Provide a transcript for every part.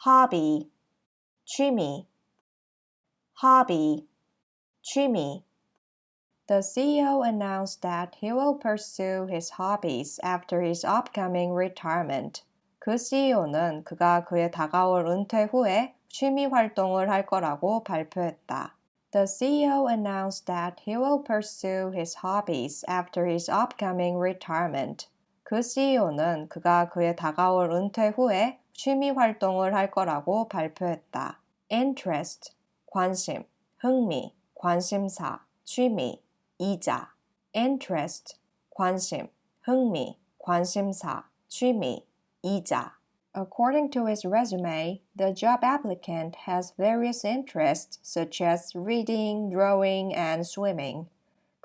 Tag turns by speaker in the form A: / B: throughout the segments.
A: hobby, 취미, hobby, 취미. The CEO announced that he will pursue his hobbies after his upcoming retirement. 그 CEO는 그가 그의 다가올 은퇴 후에 취미 활동을 할 거라고 발표했다. The CEO announced that he will pursue his hobbies after his upcoming retirement. 그 CEO는 그가 그의 다가올 은퇴 후에 취미 활동을 할 거라고 발표했다. Interest, 관심, 흥미, 관심사, 취미, 이자. Interest, 관심, 흥미, 관심사, 취미, 이자. According to his resume, the job applicant has various interests such as reading, drawing, and swimming.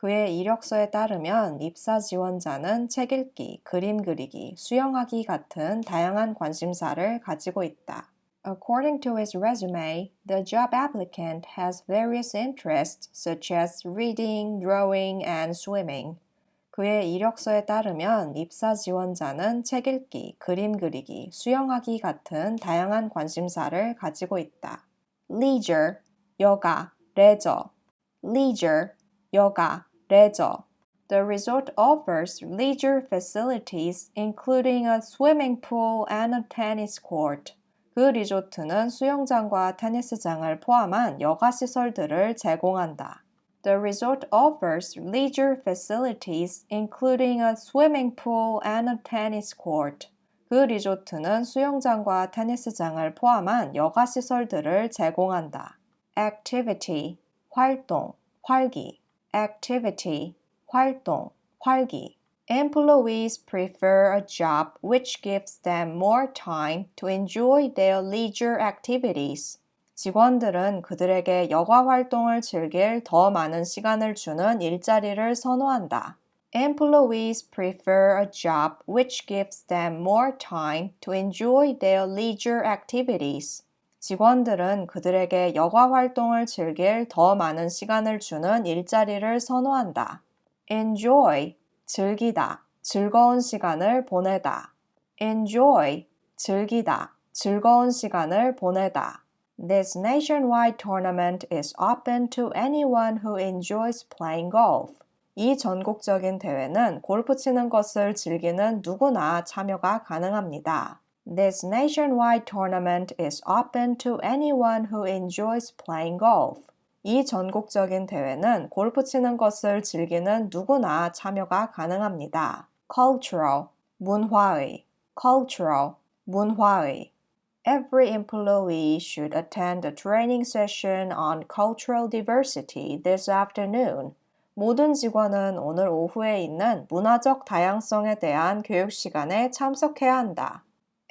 A: 그의 이력서에 따르면 입사 지원자는 책 읽기, 그림 그리기, 수영하기 같은 다양한 관심사를 가지고 있다. According to his resume, the job applicant has various interests such as reading, drawing, and swimming. 그의 이력서에 따르면 입사 지원자는 책 읽기, 그림 그리기, 수영하기 같은 다양한 관심사를 가지고 있다. Leisure, 여가, 레저. Leisure, 여가, 레저. The resort offers leisure facilities including a swimming pool and a tennis court. 그 리조트는 수영장과 테니스장을 포함한 여가 시설들을 제공한다. The resort offers leisure facilities including a swimming pool and a tennis court. 그 리조트는 수영장과 테니스장을 포함한 여가 시설들을 제공한다. Activity, 활동, 활기. Activity, 활동, 활기. Employees prefer a job which gives them more time to enjoy their leisure activities. 직원들은 그들에게 여가 활동을 즐길 더 많은 시간을 주는 일자리를 선호한다. Employees prefer a job which gives them more time to enjoy their leisure activities. 직원들은 그들에게 여가 활동을 즐길 더 많은 시간을 주는 일자리를 선호한다. Enjoy, 즐기다, 즐거운 시간을 보내다. Enjoy, 즐기다, 즐거운 시간을 보내다. This nationwide tournament is open to anyone who enjoys playing golf. 이 전국적인 대회는 골프 치는 것을 즐기는 누구나 참여가 가능합니다. This nationwide tournament is open to anyone who enjoys playing golf. 이 전국적인 대회는 골프 치는 것을 즐기는 누구나 참여가 가능합니다. Cultural, 문화의. Cultural, 문화의. Every employee should attend a training session on cultural diversity this afternoon. 모든 직원은 오늘 오후에 있는 문화적 다양성에 대한 교육 시간에 참석해야 한다.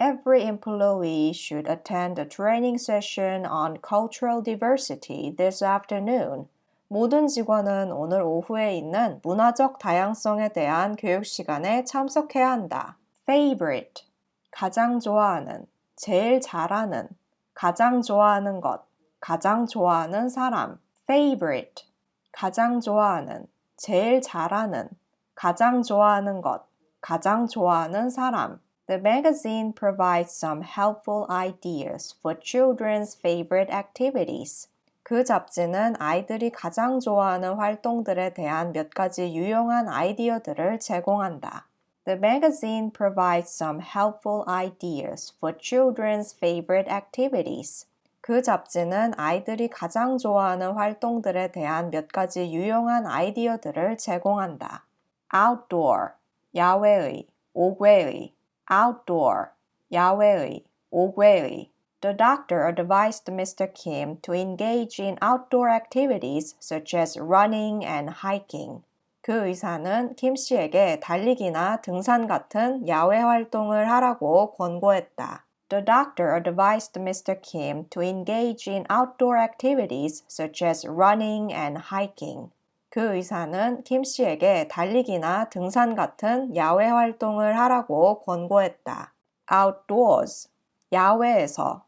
A: Every employee should attend a training session on cultural diversity this afternoon. 모든 직원은 오늘 오후에 있는 문화적 다양성에 대한 교육 시간에 참석해야 한다. Favorite, 가장 좋아하는, 제일 잘하는, 가장 좋아하는 것, 가장 좋아하는 사람. Favorite, 가장 좋아하는, 제일 잘하는, 가장 좋아하는 것, 가장 좋아하는 사람. The magazine provides some helpful ideas for children's favorite activities. 그 잡지는 아이들이 가장 좋아하는 활동들에 대한 몇 가지 유용한 아이디어들을 제공한다. The magazine provides some helpful ideas for children's favorite activities. 그 잡지는 아이들이 가장 좋아하는 활동들에 대한 몇 가지 유용한 아이디어들을 제공한다. Outdoor, 야외의, 옥외의. Outdoor, 야외의, 옥외의. The doctor advised Mr. Kim to engage in outdoor activities such as running and hiking. 그 의사는 김 씨에게 달리기나 등산 같은 야외 활동을 하라고 권고했다. The doctor advised Mr. Kim to engage in outdoor activities such as running and hiking. 그 의사는 김 씨에게 달리기나 등산 같은 야외 활동을 하라고 권고했다. Outdoors, 야외에서.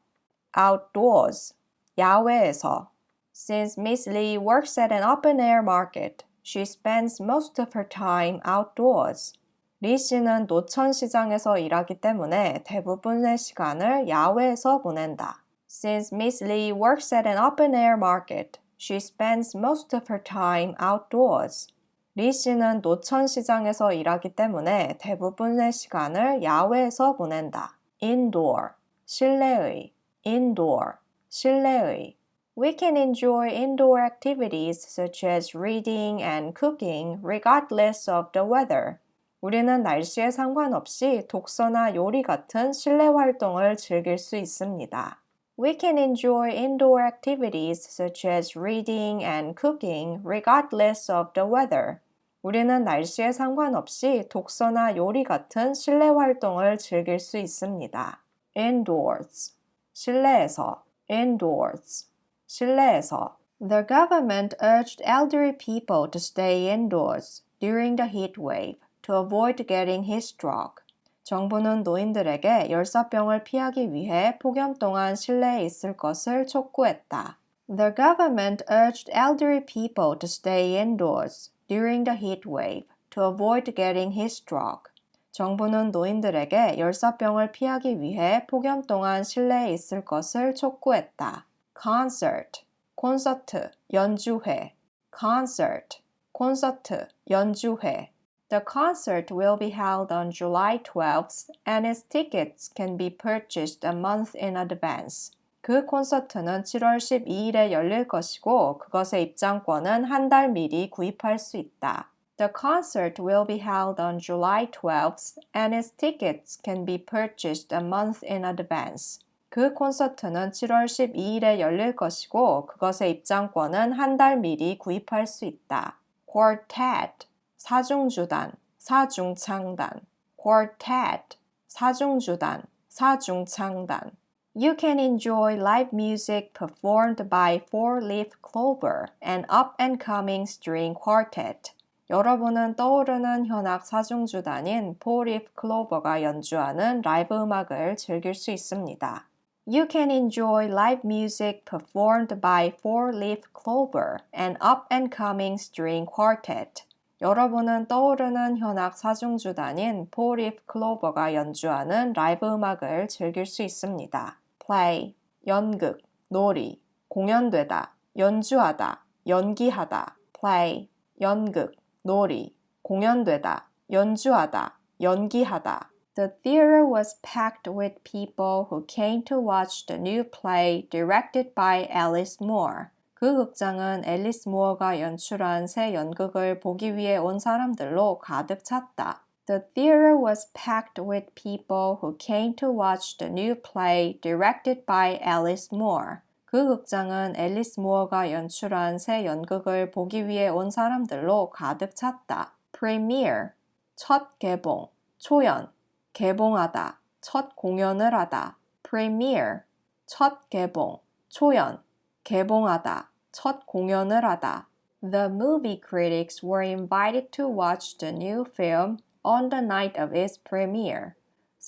A: Outdoors, 야외에서. Since Miss Lee works at an open-air market, she spends most of her time outdoors. 리 씨는 노천시장에서 일하기 때문에 대부분의 시간을 야외에서 보낸다. Since Miss Lee works at an open-air market, she spends most of her time outdoors. 리 씨는 노천시장에서 일하기 때문에 대부분의 시간을 야외에서 보낸다. Indoor, 실내의, indoor, 실내의. We can enjoy indoor activities such as reading and cooking regardless of the weather. 우리는 날씨에 상관없이 독서나 요리 같은 실내 활동을 즐길 수 있습니다. We can enjoy indoor activities such as reading and cooking regardless of the weather. 우리는 날씨에 상관없이 독서나 요리 같은 실내 활동을 즐길 수 있습니다. Indoors, 실내에서, indoors, 실내에서. The government urged elderly people to stay indoors during the heat wave to avoid getting heat stroke. 정부는 노인들에게 열사병을 피하기 위해 폭염 동안 실내에 있을 것을 촉구했다. The government urged elderly people to stay indoors during the heat wave to avoid getting heat stroke. 정부는 노인들에게 열사병을 피하기 위해 폭염 동안 실내에 있을 것을 촉구했다. Concert, 콘서트, 연주회. Concert, 콘서트, 연주회. The concert will be held on July 12th and its tickets can be purchased a month in advance. 그 콘서트는 7월 12일에 열릴 것이고 그것의 입장권은 한 달 미리 구입할 수 있다. The concert will be held on July 12th and its tickets can be purchased a month in advance. 그 콘서트는 7월 12일에 열릴 것이고 그것의 입장권은 한 달 미리 구입할 수 있다. Quartet, 사중주단, 사중창단. Quartet, 사중주단, 사중창단. You can enjoy live music performed by Four-Leaf Clover, an up-and-coming string quartet. 여러분은 떠오르는 현악 사중주단인 Four-Leaf Clover가 연주하는 라이브 음악을 즐길 수 있습니다. You can enjoy live music performed by Four-Leaf Clover, an up-and-coming string quartet. 여러분은 떠오르는 현악 사중주단인 Four-Leaf Clover가 연주하는 라이브 음악을 즐길 수 있습니다. Play, 연극, 놀이, 공연되다, 연주하다, 연기하다. Play, 연극, 놀이, 공연되다, 연주하다, 연기하다. The theater was packed with people who came to watch the new play directed by Alice Moore. 그 극장은 앨리스 무어가 연출한 새 연극을 보기 위해 온 사람들로 가득 찼다. The theater was packed with people who came to watch the new play directed by Alice Moore. 그 극장은 앨리스 무어가 연출한 새 연극을 보기 위해 온 사람들로 가득 찼다. Premiere, 첫 개봉, 초연, 개봉하다, 첫 공연을 하다. Premiere, 첫 개봉, 초연, 개봉하다, 첫 공연을 하다. The movie critics were invited to watch the new film on the night of its premiere.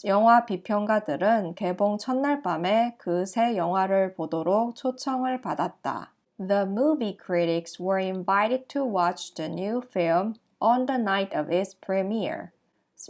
A: 영화 비평가들은 개봉 첫날 밤에 그 새 영화를 보도록 초청을 받았다. The movie critics were invited to watch the new film on the night of its premiere.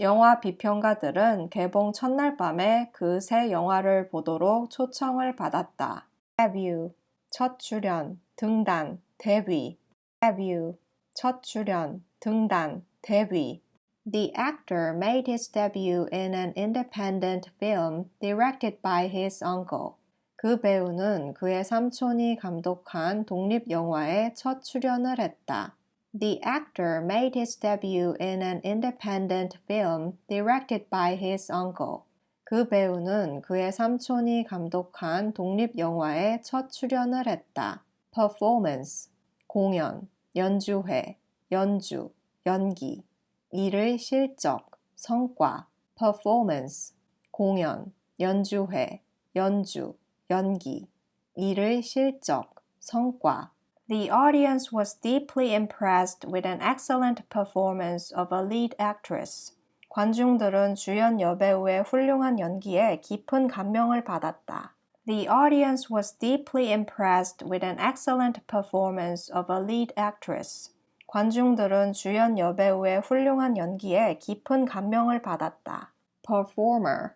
A: 영화 비평가들은 개봉 첫날 밤에 그 새 영화를 보도록 초청을 받았다. Debut, 첫 출연, 등단, 데뷔. Debut, 첫 출연, 등단, 데뷔. The actor made his debut in an independent film directed by his uncle. 그 배우는 그의 삼촌이 감독한 독립영화에 첫 출연을 했다. The actor made his debut in an independent film directed by his uncle. 그 배우는 그의 삼촌이 감독한 독립영화에 첫 출연을 했다. Performance, 공연, 연주회, 연주, 연기. 일의 실적, 성과. Performance, 공연, 연주회, 연주, 연기. 일의 실적, 성과. The audience was deeply impressed with an excellent performance of a lead actress. 관중들은 주연 여배우의 훌륭한 연기에 깊은 감명을 받았다. The audience was deeply impressed with an excellent performance of a lead actress. 관중들은 주연 여배우의 훌륭한 연기에 깊은 감명을 받았다. performer,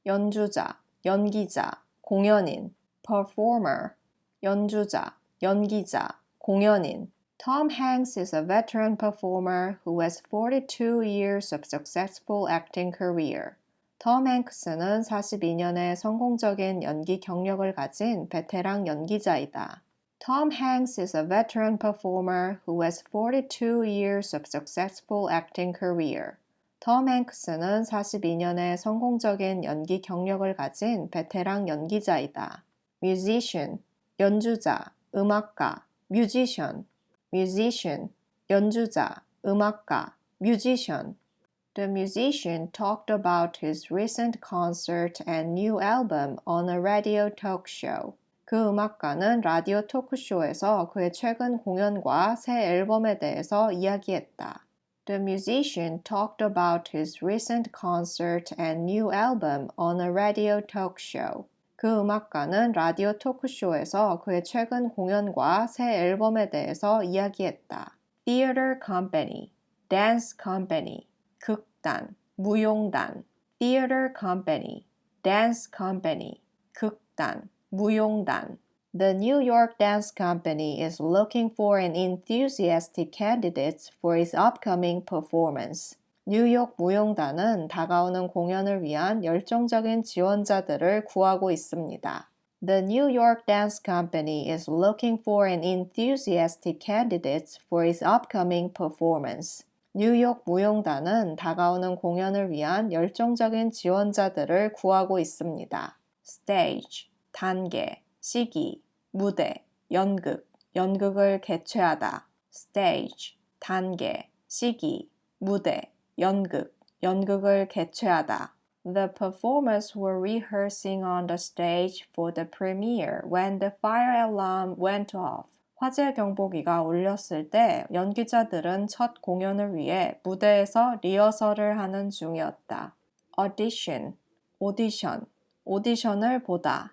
A: 연주자, 연기자, 공연인. performer, 연주자, 연기자, 공연인. Tom Hanks is a veteran performer who has 42 years of successful acting career. 톰 행크스는 42년의 성공적인 연기 경력을 가진 베테랑 연기자이다. Tom Hanks is a veteran performer who has 42 years of successful acting career. 톰 행크스는 42년의 성공적인 연기 경력을 가진 베테랑 연기자이다. musician, 연주자, 음악가, musician, musician, 연주자, 음악가, musician. The musician talked about his recent concert and new album on a radio talk show. 그 음악가는 라디오 토크쇼에서 그의 최근 공연과 새 앨범에 대해서 이야기했다. The musician talked about his recent concert and new album on a radio talk show. 그 음악가는 라디오 토크쇼에서 그의 최근 공연과 새 앨범에 대해서 이야기했다. Theater company, dance company, 극단, 무용단. Theater company, dance company, 극단, 무용단. The New York Dance Company is looking for an enthusiastic candidate for its upcoming performance. 뉴욕 무용단은 다가오는 공연을 위한 열정적인 지원자들을 구하고 있습니다. The New York Dance Company is looking for an enthusiastic candidate for its upcoming performance. 뉴욕 무용단은 다가오는 공연을 위한 열정적인 지원자들을 구하고 있습니다. Stage, 단계, 시기, 무대, 연극, 연극을 개최하다. Stage, 단계, 시기, 무대, 연극, 연극을 개최하다. The performers were rehearsing on the stage for the premiere when the fire alarm went off. 화재 경보기가 울렸을 때 연기자들은 첫 공연을 위해 무대에서 리허설을 하는 중이었다. Audition, 오디션, 오디션을 보다.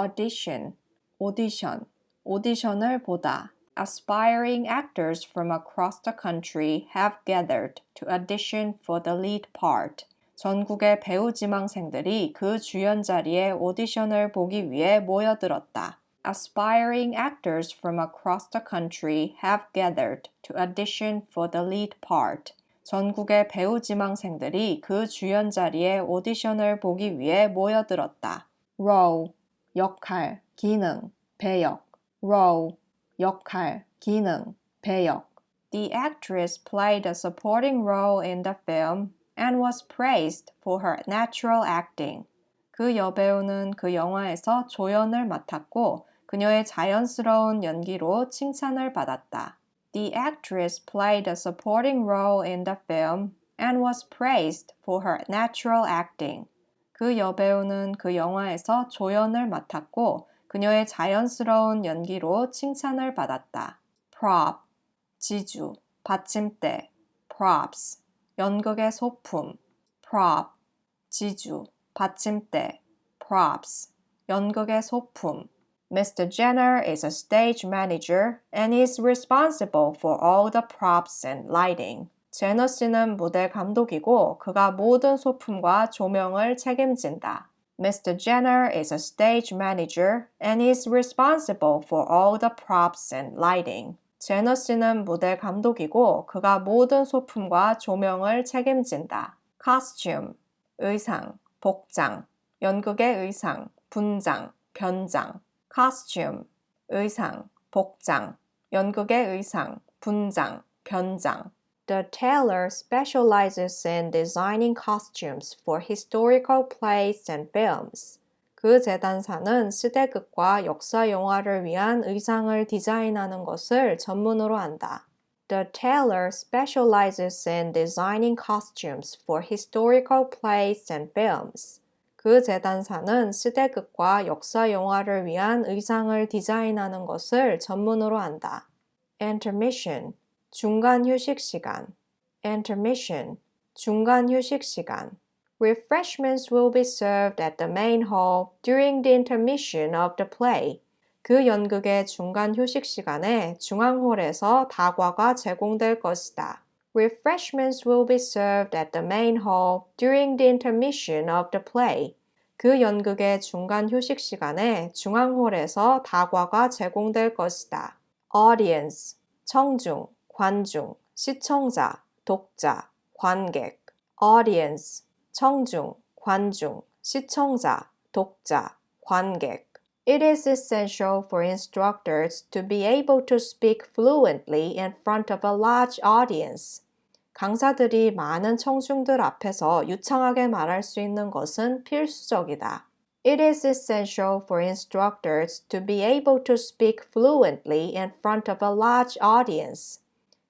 A: Audition, 오디션, 오디션을 보다. Aspiring actors from across the country have gathered to audition for the lead part. 전국의 배우 지망생들이 그 주연 자리에 오디션을 보기 위해 모여들었다. Aspiring actors from across the country have gathered to audition for the lead part. 전국의 배우 지망생들이 그 주연 자리에 오디션을 보기 위해 모여들었다. Role, 역할, 기능, 배역. Role, 역할, 기능, 배역. The actress played a supporting role in the film and was praised for her natural acting. 그 여배우는 그 영화에서 조연을 맡았고 그녀의 자연스러운 연기로 칭찬을 받았다. The actress played a supporting role in the film and was praised for her natural acting. 그 여배우는 그 영화에서 조연을 맡았고 그녀의 자연스러운 연기로 칭찬을 받았다. Prop, 지주, 받침대. Props, 연극의 소품. Prop, 지주, 받침대. Props, 연극의 소품. Mr. Jenner is a stage manager and is responsible for all the props and lighting. 제너 씨는 무대 감독이고 그가 모든 소품과 조명을 책임진다. Mr. Jenner is a stage manager and is responsible for all the props and lighting. 제너 씨는 무대 감독이고 그가 모든 소품과 조명을 책임진다. Costume, 의상, 복장, 연극의 의상, 분장, 변장. Costume, 의상, 복장, 연극의 의상, 분장, 변장. The tailor specializes in designing costumes for historical plays and films. 그 재단사는 시대극과 역사 영화를 위한 의상을 디자인하는 것을 전문으로 한다. The tailor specializes in designing costumes for historical plays and films. 그 재단사는 시대극과 역사 영화를 위한 의상을 디자인하는 것을 전문으로 한다. Intermission, 중간 휴식 시간. Intermission, 중간 휴식 시간. Refreshments will be served at the main hall during the intermission of the play. 그 연극의 중간 휴식 시간에 중앙홀에서 다과가 제공될 것이다. Refreshments will be served at the main hall during the intermission of the play. 그 연극의 중간 휴식 시간에 중앙홀에서 다과가 제공될 것이다. Audience, 청중, 관중, 시청자, 독자, 관객. Audience, 청중, 관중, 시청자, 독자, 관객. It is essential for instructors to be able to speak fluently in front of a large audience. 강사들이 많은 청중들 앞에서 유창하게 말할 수 있는 것은 필수적이다. It is essential for instructors to be able to speak fluently in front of a large audience.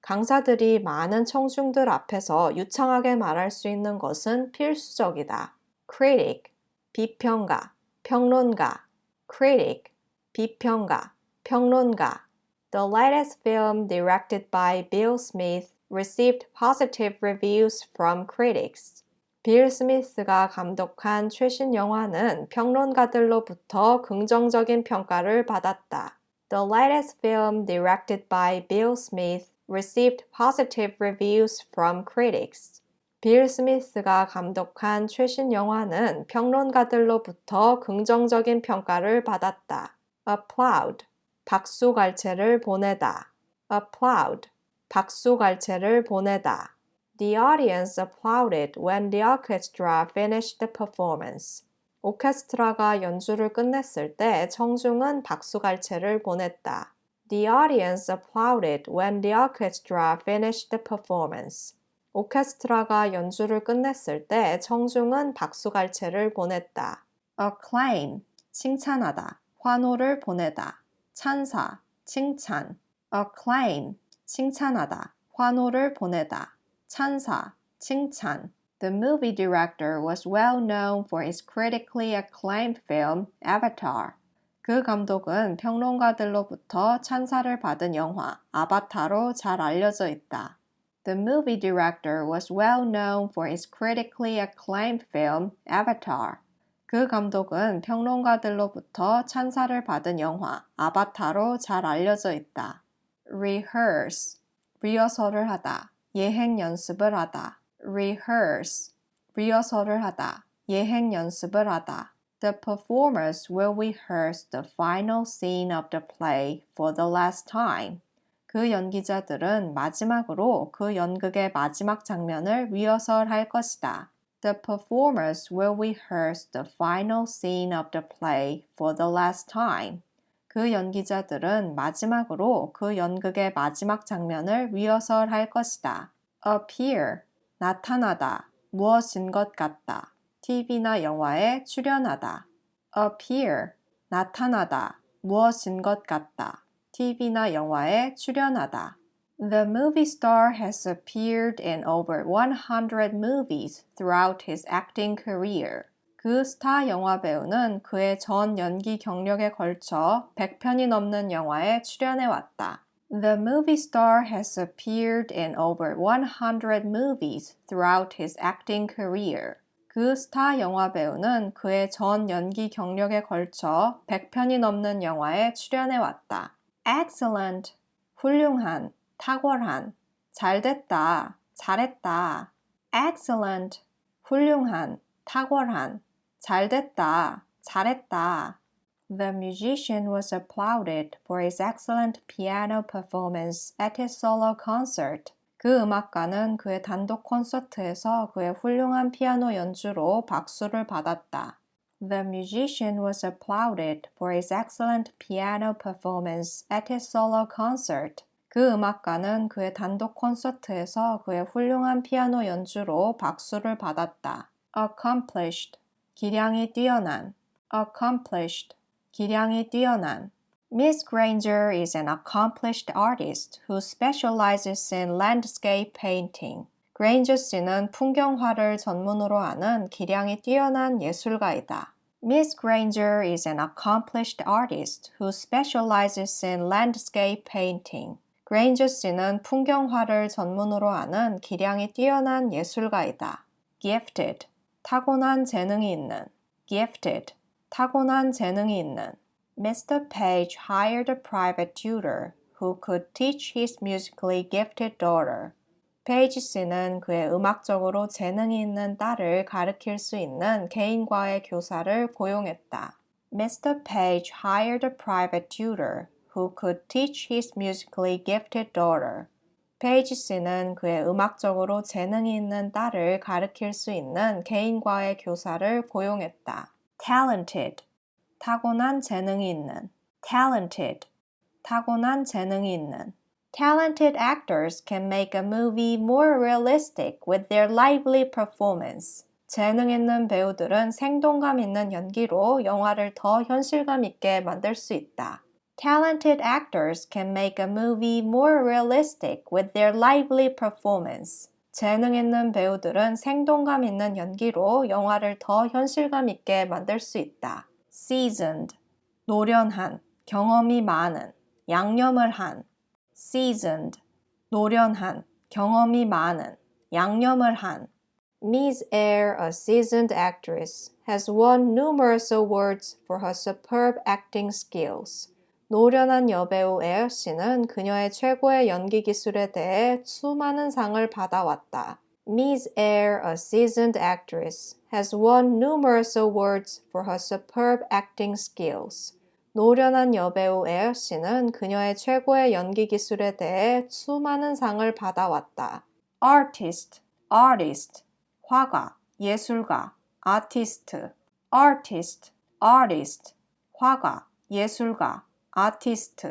A: 강사들이 많은 청중들 앞에서 유창하게 말할 수 있는 것은 필수적이다. Critic, 비평가, 평론가. Critic, 비평가, 평론가. The latest film directed by Bill Smith received positive reviews from critics. 빌 스미스가 감독한 최신 영화는 평론가들로부터 긍정적인 평가를 받았다. The latest film directed by Bill Smith received positive reviews from critics. 빌 스미스가 감독한 최신 영화는 평론가들로부터 긍정적인 평가를 받았다. Applaud, 박수갈채를 보내다. Applaud, 박수갈채를 보내다. The audience applauded when the orchestra finished the performance. 오케스트라가 연주를 끝냈을 때 청중은 박수갈채를 보냈다. The audience applauded when the orchestra finished the performance. 오케스트라가 연주를 끝냈을 때 청중은 박수갈채를 보냈다. Acclaim, 칭찬하다, 환호를 보내다. 찬사, 칭찬. Acclaim, 칭찬하다, 환호를 보내다. 찬사, 칭찬. The movie director was well known for his critically acclaimed film Avatar. 그 감독은 평론가들로부터 찬사를 받은 영화 아바타로 잘 알려져 있다. The movie director was well known for his critically acclaimed film Avatar. 그 감독은 평론가들로부터 찬사를 받은 영화 아바타로 잘 알려져 있다. Rehearse, 리허설을 하다, 예행 연습을 하다. Rehearse, 리허설을 하다, 예행 연습을 하다. The performers will rehearse the final scene of the play for the last time. 그 연기자들은 마지막으로 그 연극의 마지막 장면을 리허설할 것이다. The performers will rehearse the final scene of the play for the last time. 그 연기자들은 마지막으로 그 연극의 마지막 장면을 리허설할 것이다. Appear, 나타나다, 무엇인 것 같다. TV나 영화에 출연하다. Appear, 나타나다, 무엇인 것 같다. TV나 영화에 출연하다. The movie star has appeared in over 100 movies throughout his acting career. 그 스타 영화 배우는 그의 전 연기 경력에 걸쳐 100편이 넘는 영화에 출연해왔다. The movie star has appeared in over 100 movies throughout his acting career. 그 스타 영화 배우는 그의 전 연기 경력에 걸쳐 100편이 넘는 영화에 출연해왔다. Excellent, 훌륭한, 탁월한, 잘됐다, 잘했다. Excellent, 훌륭한, 탁월한, 잘됐다, 잘했다. The musician was applauded for his excellent piano performance at his solo concert. 그 음악가는 그의 단독 콘서트에서 그의 훌륭한 피아노 연주로 박수를 받았다. The musician was applauded for his excellent piano performance at his solo concert. 그 음악가는 그의 단독 콘서트에서 그의 훌륭한 피아노 연주로 박수를 받았다. Accomplished, 기량이 뛰어난. Accomplished, 기량이 뛰어난. Miss Granger is an accomplished artist who specializes in landscape painting. 그레인저 씨는 풍경화를 전문으로 하는 기량이 뛰어난 예술가이다. Miss Granger is an accomplished artist who specializes in landscape painting. 그레인저 씨는 풍경화를 전문으로 하는 기량이 뛰어난 예술가이다. Gifted, 타고난 재능이 있는. Gifted, 타고난 재능이 있는. Mr. Page hired a private tutor who could teach his musically gifted daughter. 페이지 씨는 그의 음악적으로 재능이 있는 딸을 가르칠 수 있는 개인과외 교사를 고용했다. Mr. Page hired a private tutor who could teach his musically gifted daughter. 페이지 씨는 그의 음악적으로 재능이 있는 딸을 가르칠 수 있는 개인과외 교사를 고용했다. Talented, 타고난 재능이 있는. Talented, 타고난 재능이 있는. Talented actors can make a movie more realistic with their lively performance. 재능 있는 배우들은 생동감 있는 연기로 영화를 더 현실감 있게 만들 수 있다. Talented actors can make a movie more realistic with their lively performance. 재능 있는 배우들은 생동감 있는 연기로 영화를 더 현실감 있게 만들 수 있다. Seasoned, 노련한, 경험이 많은, 양념을 한. Seasoned, 노련한, 경험이 많은, 양념을 한. Ms. Eyre, a seasoned actress, has won numerous awards for her superb acting skills. 노련한 여배우 에어 씨는 그녀의 최고의 연기 기술에 대해 수많은 상을 받아왔다. Ms. Eyre, a seasoned actress, has won numerous awards for her superb acting skills. 노련한 여배우 에어 씨는 그녀의 최고의 연기 기술에 대해 수많은 상을 받아왔다. Artist, artist, 화가, 예술가, artist, artist, artist, 화가, 예술가, artist.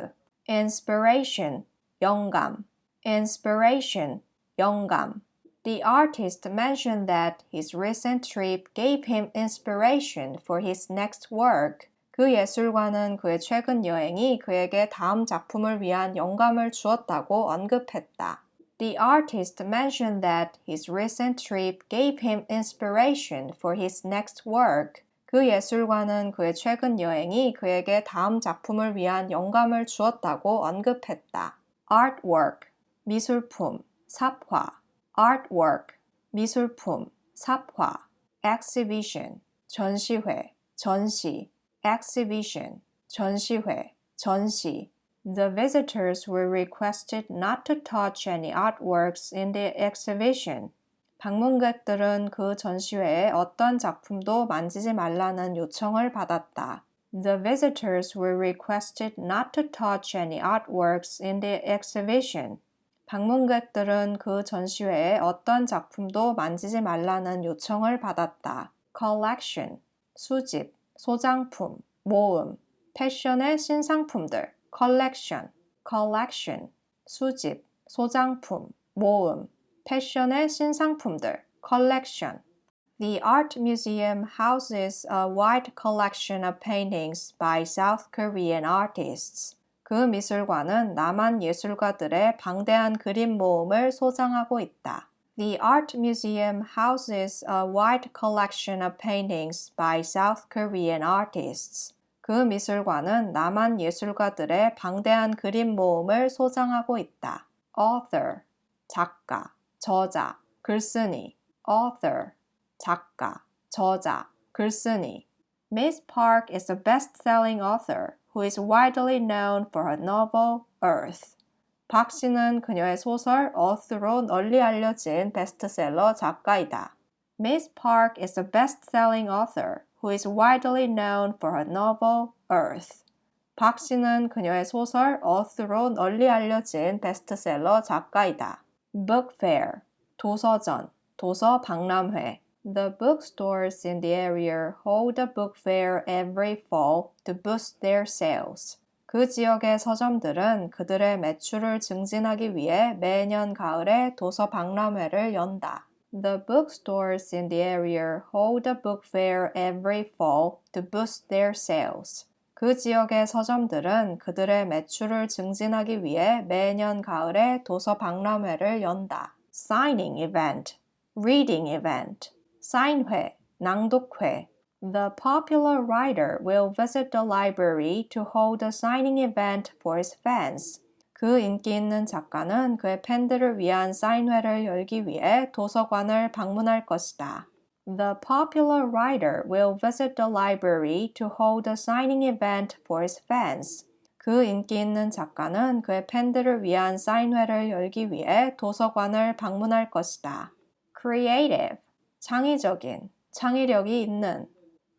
A: Inspiration, 영감, inspiration, 영감. The artist mentioned that his recent trip gave him inspiration for his next work. 그 예술가는 그의 최근 여행이 그에게 다음 작품을 위한 영감을 주었다고 언급했다. The artist mentioned that his recent trip gave him inspiration for his next work. 그 예술가는 그의 최근 여행이 그에게 다음 작품을 위한 영감을 주었다고 언급했다. Artwork, 미술품, 삽화. Artwork, 미술품, 삽화. Exhibition, 전시회, 전시. Exhibition, 전시회, 전시. The visitors were requested not to touch any artworks in the exhibition. 방문객들은 그 전시회에 어떤 작품도 만지지 말라는 요청을 받았다. The visitors were requested not to touch any artworks in the exhibition. 방문객들은 그 전시회에 어떤 작품도 만지지 말라는 요청을 받았다. Collection, 수집, 소장품, 모음, 패션의 신상품들. Collection, collection, 수집, 소장품, 모음, 패션의 신상품들. Collection. The Art Museum houses a wide collection of paintings by South Korean artists. 그 미술관은 남한 예술가들의 방대한 그림 모음을 소장하고 있다. The Art Museum houses a wide collection of paintings by South Korean artists. 그 미술관은 남한 예술가들의 방대한 그림 모음을 소장하고 있다. Author, 작가, 저자, 글쓴이. Author, 작가, 저자, 글쓴이. Miss Park is a best-selling author who is widely known for her novel Earth. 박 씨는 그녀의 소설 Earth로 널리 알려진 베스트셀러 작가이다. Miss Park is a best-selling author who is widely known for her novel Earth. 박 씨는 그녀의 소설 Earth로 널리 알려진 베스트셀러 작가이다. Book Fair, 도서전, 도서 박람회. The bookstores in the area hold a book fair every fall to boost their sales. 그 지역의 서점들은 그들의 매출을 증진하기 위해 매년 가을에 도서 박람회를 연다. The bookstores in the area hold a book fair every fall to boost their sales. 그 지역의 서점들은 그들의 매출을 증진하기 위해 매년 가을에 도서 박람회를 연다. Signing event, reading event, 사인회, 낭독회. The popular writer will visit the library to hold a signing event for his fans. 그 인기 있는 작가는 그의 팬들을 위한 사인회를 열기 위해 도서관을 방문할 것이다. The popular writer will visit the library to hold a signing event for his fans. 그 인기 있는 작가는 그의 팬들을 위한 사인회를 열기 위해 도서관을 방문할 것이다. Creative, 창의적인, 창의력이 있는.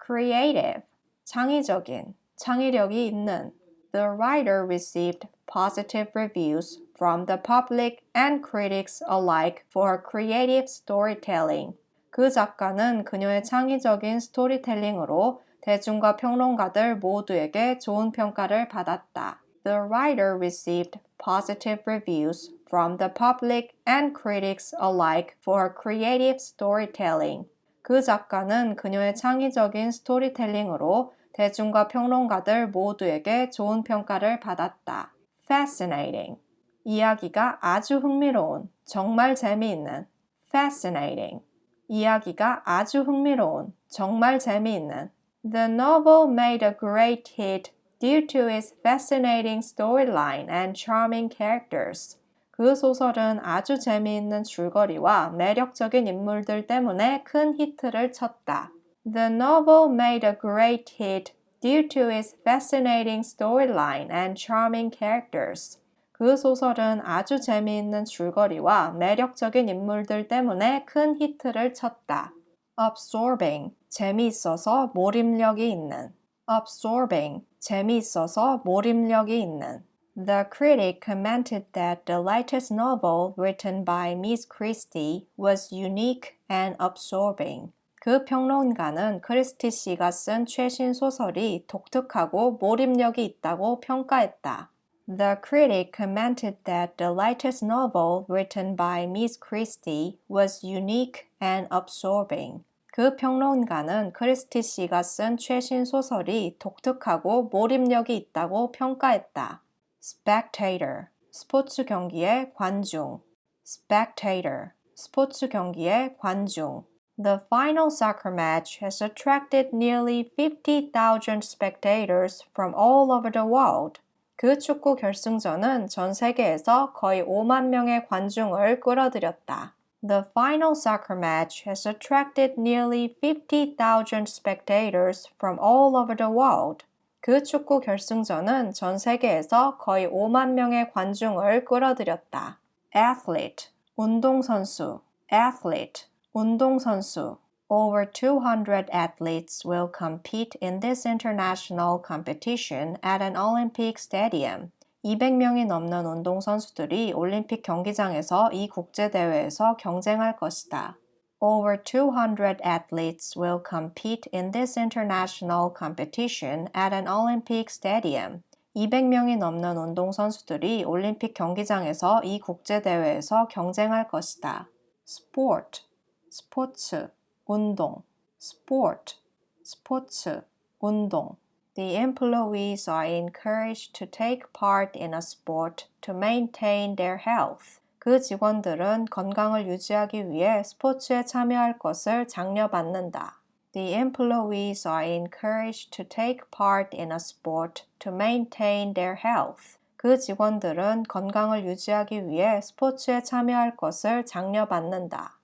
A: Creative, 창의적인, 창의력이 있는. The writer received positive reviews from the public and critics alike for her creative storytelling. 그 작가는 그녀의 창의적인 스토리텔링으로 대중과 평론가들 모두에게 좋은 평가를 받았다. The writer received positive reviews from the public and critics alike for her creative storytelling. 그 작가는 그녀의 창의적인 스토리텔링으로 대중과 평론가들 모두에게 좋은 평가를 받았다. Fascinating. 이야기가 아주 흥미로운, 정말 재미있는. Fascinating. 이야기가 아주 흥미로운, 정말 재미있는. The novel made a great hit due to its fascinating storyline and charming characters. 그 소설은 아주 재미있는 줄거리와 매력적인 인물들 때문에 큰 히트를 쳤다. The novel made a great hit due to its fascinating storyline and charming characters. 그 소설은 아주 재미있는 줄거리와 매력적인 인물들 때문에 큰 히트를 쳤다. Absorbing, 재미있어서 몰입력이 있는. Absorbing, 재미있어서 몰입력이 있는. The critic commented that the latest novel written by Miss Christie was unique and absorbing. 그 평론가는 크리스티 씨가 쓴 최신 소설이 독특하고 몰입력이 있다고 평가했다. The critic commented that the latest novel written by Miss Christie was unique and absorbing. 그 평론가는 크리스티 씨가 쓴 최신 소설이 독특하고 몰입력이 있다고 평가했다. Spectator, 스포츠 경기의 관중. Spectator, 스포츠 경기의 관중. The final soccer match has attracted nearly 50,000 spectators from all over the world. 그 축구 결승전은 전 세계에서 거의 5만 명의 관중을 끌어들였다. The final soccer match has attracted nearly 50,000 spectators from all over the world. 그 축구 결승전은 전 세계에서 거의 5만 명의 관중을 끌어들였다. Athlete, 운동선수. Athlete, 운동선수. Over 200 athletes will compete in this international competition at an Olympic stadium. 200명이 넘는 운동선수들이 올림픽 경기장에서 이 국제대회에서 경쟁할 것이다. Over 200 athletes will compete in this international competition at an Olympic stadium. 200명이 넘는 운동선수들이 올림픽 경기장에서 이 국제대회에서 경쟁할 것이다. Sport, 스포츠, 운동. Sport, 스포츠, 운동. The employees are encouraged to take part in a sport to maintain their health. 그 직원들은 건강을 유지하기 위해 스포츠에 참여할 것을 장려받는다. The employees are encouraged to take part in a sport to maintain their health. 그 직원들은 건강을 유지하기 위해 스포츠에 참여할 것을 장려받는다.